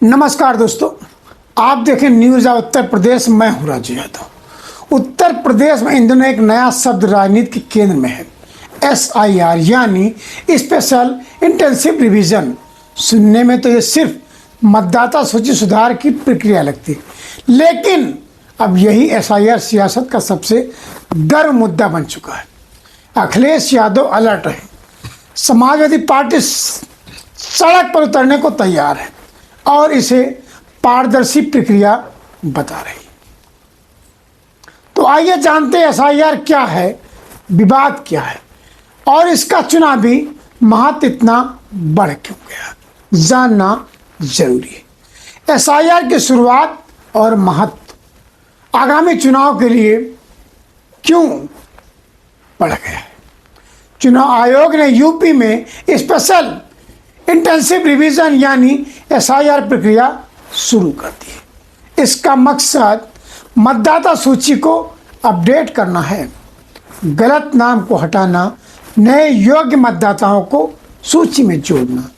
नमस्कार दोस्तों, आप देखें न्यूज़ ऑफ उत्तर प्रदेश। मैं हूं राजू यादव। उत्तर प्रदेश में इन दिनों एक नया शब्द राजनीति के केंद्र में है, SIR यानी स्पेशल इंटेंसिव रिवीजन। सुनने में तो ये सिर्फ मतदाता सूची सुधार की प्रक्रिया लगती है, लेकिन अब यही SIR सियासत का सबसे गर्म मुद्दा बन चुका है। अखिलेश यादव अलर्ट है, समाजवादी पार्टी सड़क पर उतरने को तैयार है और इसे पारदर्शी प्रक्रिया बता रही। तो आइए जानते हैं SIR क्या है, विवाद क्या है और इसका चुनावी महत्व इतना बढ़ क्यों गया, जानना जरूरी है। SIR की शुरुआत और महत्व आगामी चुनाव के लिए क्यों बढ़ गया है। चुनाव आयोग ने यूपी में स्पेशल इंटेंसिव रिवीजन यानी SIR प्रक्रिया शुरू कर दी है। इसका मकसद मतदाता सूची को अपडेट करना है, गलत नाम को हटाना, नए योग्य मतदाताओं को सूची में जोड़ना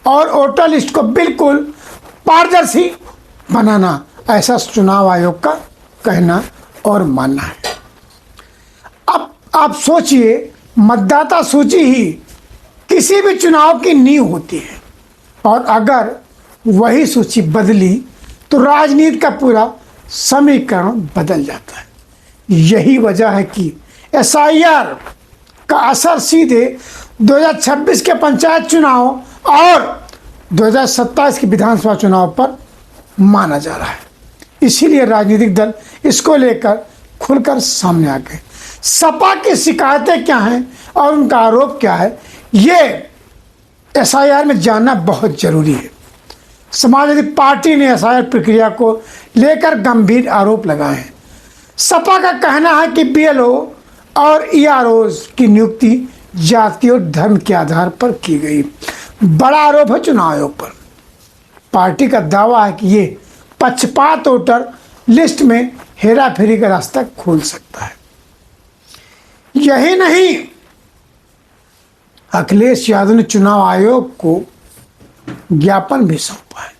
और वोटर लिस्ट को बिल्कुल पारदर्शी बनाना, ऐसा चुनाव आयोग का कहना और मानना है। अब आप सोचिए, मतदाता सूची ही किसी भी चुनाव की नींव होती है और अगर वही सूची बदली तो राजनीति का पूरा समीकरण बदल जाता है। यही वजह है कि SIR का असर सीधे 2026 के पंचायत चुनाव और 2027 के विधानसभा चुनाव पर माना जा रहा है। इसीलिए राजनीतिक दल इसको लेकर खुलकर सामने आ गए। सपा की शिकायतें क्या हैं और उनका आरोप क्या है, ये SIR में जानना बहुत जरूरी है। समाजवादी पार्टी ने SIR प्रक्रिया को लेकर गंभीर आरोप लगाए हैं। सपा का कहना है कि BLO और EROs की नियुक्ति जाति और धर्म के आधार पर की गई। बड़ा आरोप है चुनाव आयोग पर। पार्टी का दावा है कि ये पक्षपात वोटर लिस्ट में हेरा फेरी का रास्ता खोल सकता है। यही नहीं, अखिलेश यादव ने चुनाव आयोग को ज्ञापन भी सौंपा है।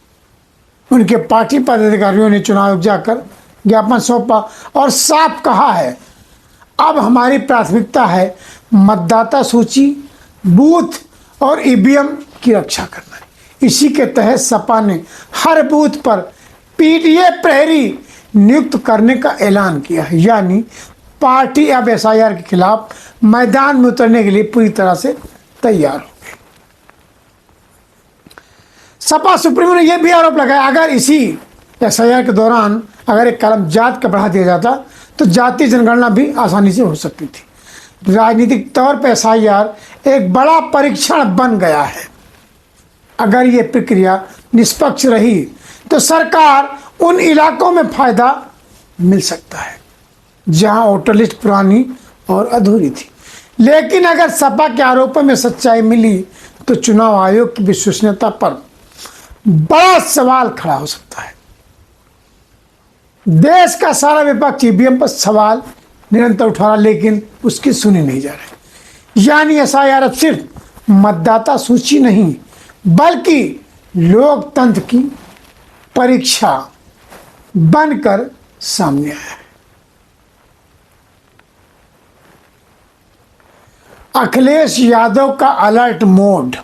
उनके पार्टी पदाधिकारियों ने चुनाव आयोग जाकर ज्ञापन सौंपा और साफ कहा है, अब हमारी प्राथमिकता है मतदाता सूची, बूथ और EVM की रक्षा करना। इसी के तहत सपा ने हर बूथ पर PDA प्रहरी नियुक्त करने का ऐलान किया है। यानी पार्टी अब SIR के खिलाफ मैदान में उतरने के लिए पूरी तरह से तैयार हो गई। सपा सुप्रीमो ने यह भी आरोप लगाया, अगर इसी SIR के दौरान अगर एक कलम जात का बढ़ा दिया जाता तो जातीय जनगणना भी आसानी से हो सकती थी। राजनीतिक तौर पर SIR एक बड़ा परीक्षण बन गया है। अगर ये प्रक्रिया निष्पक्ष रही तो सरकार उन इलाकों में फायदा मिल सकता है जहां वोटर लिस्ट पुरानी और अधूरी थी। लेकिन अगर सपा के आरोपों में सच्चाई मिली तो चुनाव आयोग की विश्वसनीयता पर बड़ा सवाल खड़ा हो सकता है। देश का सारा विपक्ष EVM पर सवाल निरंतर उठा रहा, लेकिन उसकी सुनी नहीं जा रही। यानी SIR अब सिर्फ मतदाता सूची नहीं बल्कि लोकतंत्र की परीक्षा बनकर सामने आया है। अखिलेश यादव का अलर्ट मोड,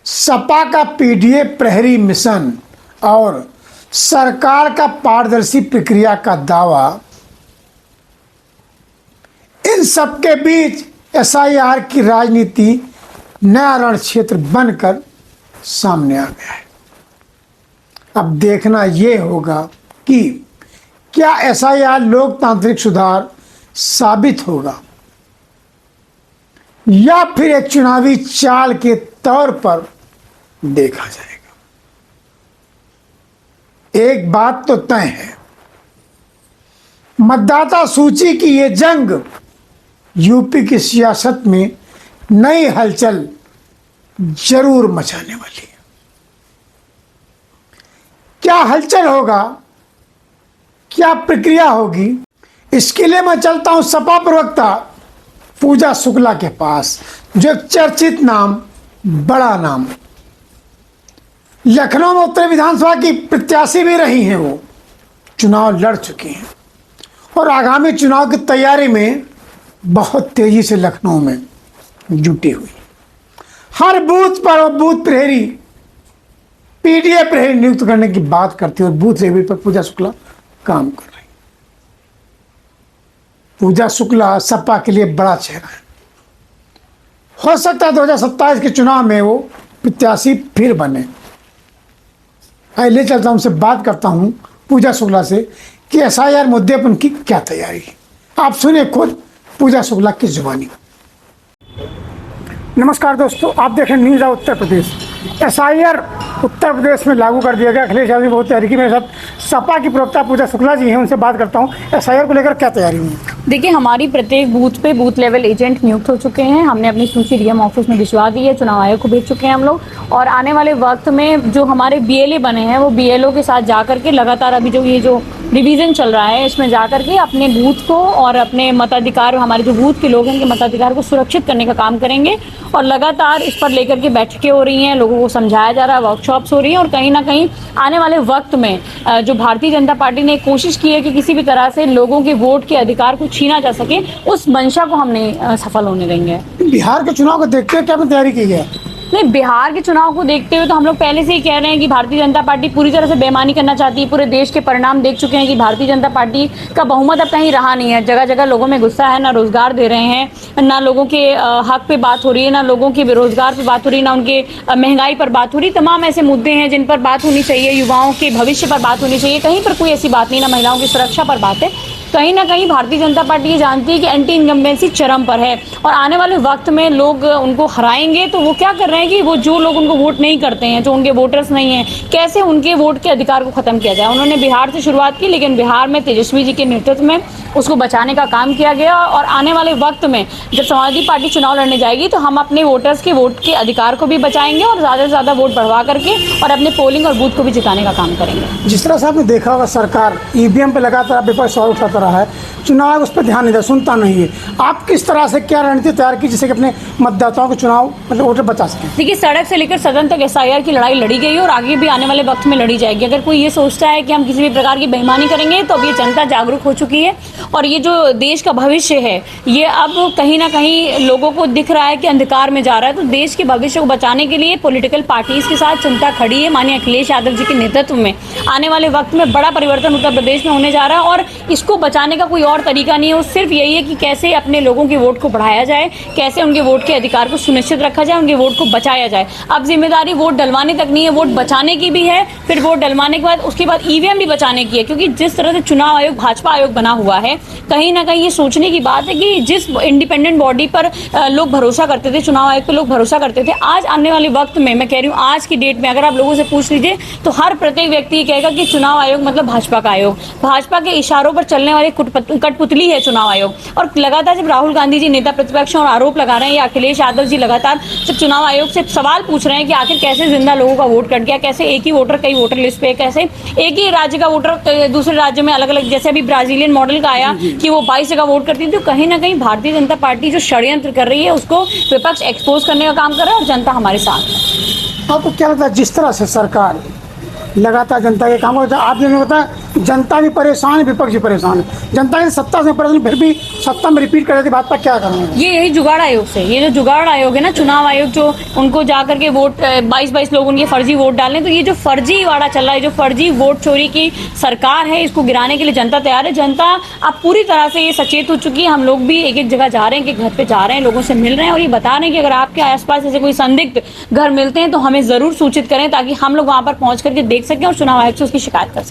सपा का PDA प्रहरी मिशन और सरकार का पारदर्शी प्रक्रिया का दावा, इन सबके बीच SIR की राजनीति नया रण क्षेत्र बनकर सामने आ गया है। अब देखना यह होगा कि क्या SIR लोकतांत्रिक सुधार साबित होगा या फिर एक चुनावी चाल के तौर पर देखा जाएगा। एक बात तो तय है, मतदाता सूची की ये जंग यूपी की सियासत में नई हलचल जरूर मचाने वाली है। क्या हलचल होगा, क्या प्रक्रिया होगी, इसके लिए मैं चलता हूं सपा प्रवक्ता पूजा शुक्ला के पास, जो एक चर्चित नाम, बड़ा नाम। लखनऊ में उत्तर विधानसभा की प्रत्याशी भी रही हैं, वो चुनाव लड़ चुकी हैं और आगामी चुनाव की तैयारी में बहुत तेजी से लखनऊ में जुटी हुई। हर बूथ पर वो बूथ प्रहरी, पीडीए प्रहरी नियुक्त करने की बात करती है और बूथ लेवल पर पूजा शुक्ला काम कर रही। पूजा शुक्ला सपा के लिए बड़ा चेहरा है। हो सकता है 2027 के चुनाव में वो प्रत्याशी फिर बने। ले चलता हूं, उनसे बात करता हूं पूजा शुक्ला से कि एसआईआर मुद्दे पर उनकी क्या तैयारी है। आप सुने खुद पूजा शुक्ला की जुबानी। नमस्कार दोस्तों, आप देख रहे हैं न्यूज़ उत्तर प्रदेश। एसआईआर उत्तर प्रदेश में लागू कर दिया गया। अखिलेश यादव बहुत तैयारी की। मेरे साथ सपा की प्रवक्ता पूजा शुक्ला जी हैं, उनसे बात करता हूँ। एसआईआर को लेकर क्या तैयारी हुई? देखिए, हमारी प्रत्येक बूथ पे बूथ लेवल एजेंट नियुक्त हो चुके हैं। हमने अपनी सूची डीएम ऑफिस में भिजवा दी है, चुनाव आयोग को भेज चुके हैं हम लोग। और आने वाले वक्त में जो हमारे बीएलए बने हैं वो बीएलओ के साथ जाकर के लगातार अभी जो ये जो रिवीजन चल रहा है इसमें जाकर के अपने बूथ को और अपने मताधिकार, हमारे जो बूथ के लोग हैं उनके मताधिकार को सुरक्षित करने का काम करेंगे। और लगातार इस पर लेकर के बैठकें हो रही हैं, लोगों को समझाया जा रहा है, वर्कशॉप्स हो रही हैं। और कहीं ना कहीं आने वाले वक्त में जो भारतीय जनता पार्टी ने कोशिश की है कि किसी भी तरह से लोगों के वोट के अधिकार को छीना जा सके, उस मंशा को हमने सफल होने देंगे। बिहार के चुनाव को देखते हुए क्या तैयारी की है? नहीं, बिहार के चुनाव को देखते हुए तो हम लोग पहले से ही कह रहे हैं कि भारतीय जनता पार्टी पूरी तरह से बेईमानी करना चाहती है। पूरे देश के परिणाम देख चुके हैं कि भारतीय जनता पार्टी का बहुमत अब कहीं रहा नहीं है। जगह जगह लोगों में गुस्सा है, ना रोजगार दे रहे हैं, ना लोगों के हक पे बात हो रही है, ना लोगों के बेरोजगार पे बात हो रही है, ना उनके महंगाई पर बात हो रही है। तमाम ऐसे मुद्दे हैं जिन पर बात होनी चाहिए, युवाओं के भविष्य पर बात होनी चाहिए। कहीं पर कोई ऐसी बात नहीं, ना महिलाओं की सुरक्षा पर बात है। कहीं ना कहीं भारतीय जनता पार्टी ये जानती है कि एंटी इनकम्बेंसी चरम पर है और आने वाले वक्त में लोग उनको हराएंगे। तो वो क्या कर रहे हैं कि वो जो लोग उनको वोट नहीं करते हैं, जो उनके वोटर्स नहीं हैं, कैसे उनके वोट के अधिकार को खत्म किया जाए। उन्होंने बिहार से शुरुआत की, लेकिन बिहार में तेजस्वी जी के नेतृत्व में उसको बचाने का काम किया गया। और आने वाले वक्त में जब समाजवादी पार्टी चुनाव लड़ने जाएगी तो हम अपने वोटर्स के वोट के अधिकार को भी बचाएंगे और ज़्यादा से ज़्यादा वोट बढ़वा करके और अपने पोलिंग और बूथ को भी जिताने का काम करेंगे। जिस तरह से आपने देखा होगा, सरकार ईवीएम पे लगातार विपक्ष सवाल उठाता रहा है, चुनाव उस पर ध्यान नहीं देता, सुनता नहीं है। आप किस तरह से क्या रणनीति तैयार की जिससे कि अपने मतदाताओं को चुनाव मतलब वोटर बचा सकें? देखिए, सड़क से लेकर सदन तक एसआईआर की लड़ाई लड़ी गई और आगे भी आने वाले वक्त में लड़ी जाएगी। अगर कोई ये सोचता है कि हम किसी भी प्रकार की बेईमानी करेंगे तो अब ये जनता जागरूक हो चुकी है और ये जो देश का भविष्य है ये अब कहीं ना कहीं लोगों को दिख रहा है कि अंधकार में जा रहा है। तो देश के भविष्य को बचाने के लिए पॉलिटिकल पार्टीज के साथ जनता खड़ी है। माननीय अखिलेश यादव जी के नेतृत्व में आने वाले वक्त में बड़ा परिवर्तन उत्तर प्रदेश में होने जा रहा है और इसको बचाने का कोई और तरीका नहीं है। वो सिर्फ यही है कि कैसे अपने लोगों के वोट को बढ़ाया जाए, कैसे उनके वोट के अधिकार को सुनिश्चित रखा जाए, उनके वोट को बचाया जाए। अब जिम्मेदारी वोट डलवाने तक नहीं है, वोट बचाने की भी है। फिर वोट डलवाने के बाद उसके बाद ईवीएम भी बचाने की है, क्योंकि जिस तरह से चुनाव आयोग भाजपा आयोग बना हुआ है, कहीं ना कहीं ये सोचने की बात है कि जिस इंडिपेंडेंट बॉडी पर लोग भरोसा करते थे, चुनाव आयोग पर लोग भरोसा करते थे, आज आने वाले वक्त में, मैं कह रही हूँ आज की डेट में अगर आप लोगों से पूछ लीजिए तो हर प्रत्येक व्यक्ति ये कहेगा कि चुनाव आयोग मतलब भाजपा का आयोग, भाजपा के इशारों पर चलने वाली कठपुतली है चुनाव आयोग। और लगातार जब राहुल गांधी जी नेता प्रतिपक्ष और आरोप लगा रहे हैं या अखिलेश यादव जी लगातार जब चुनाव आयोग से सवाल पूछ रहे हैं कि आखिर कैसे जिंदा लोगों का वोट कट गया, कैसे एक ही वोटर कई वोटर लिस्ट पे, कैसे एक ही राज्य का वोटर दूसरे राज्य में अलग अलग, जैसे अभी ब्राजीलियन मॉडल का आया कि वो 22 जगह वोट करती थी। तो कहीं ना कहीं भारतीय जनता पार्टी जो षड्यंत्र कर रही है उसको विपक्ष एक्सपोज करने का काम कर रहा है और जनता हमारे साथ है। आपको क्या लगता है जिस तरह से सरकार लगातार जनता के काम होता है, आप जैसे बताया जनता भी परेशान है, विपक्ष भी परेशान है, जनता की सत्ता से परेशान फिर भी सत्ता में रिपीट कर देती, भाजपा क्या करेंगे? ये यही जुगाड़ आयोग से, ये जो जुगाड़ आयोग है ना, चुनाव आयोग जो उनको जाकर के वोट 22 लोग उनके फर्जी वोट डालने, तो ये जो फर्जी वाड़ा चल रहा है, जो फर्जी वोट चोरी की सरकार है, इसको गिराने के लिए जनता तैयार है। जनता अब पूरी तरह से ये सचेत हो चुकी है। हम लोग भी एक एक जगह जा रहे हैं, कि घर पे जा रहे हैं, लोगों से मिल रहे हैं और ये बता रहे हैं कि अगर आपके आसपास ऐसे कोई संदिग्ध घर मिलते हैं तो हमें जरूर सूचित करें ताकि हम लोग वहां पर पहुंच करके देख सकें और चुनाव आयोग से उसकी शिकायत कर सकें।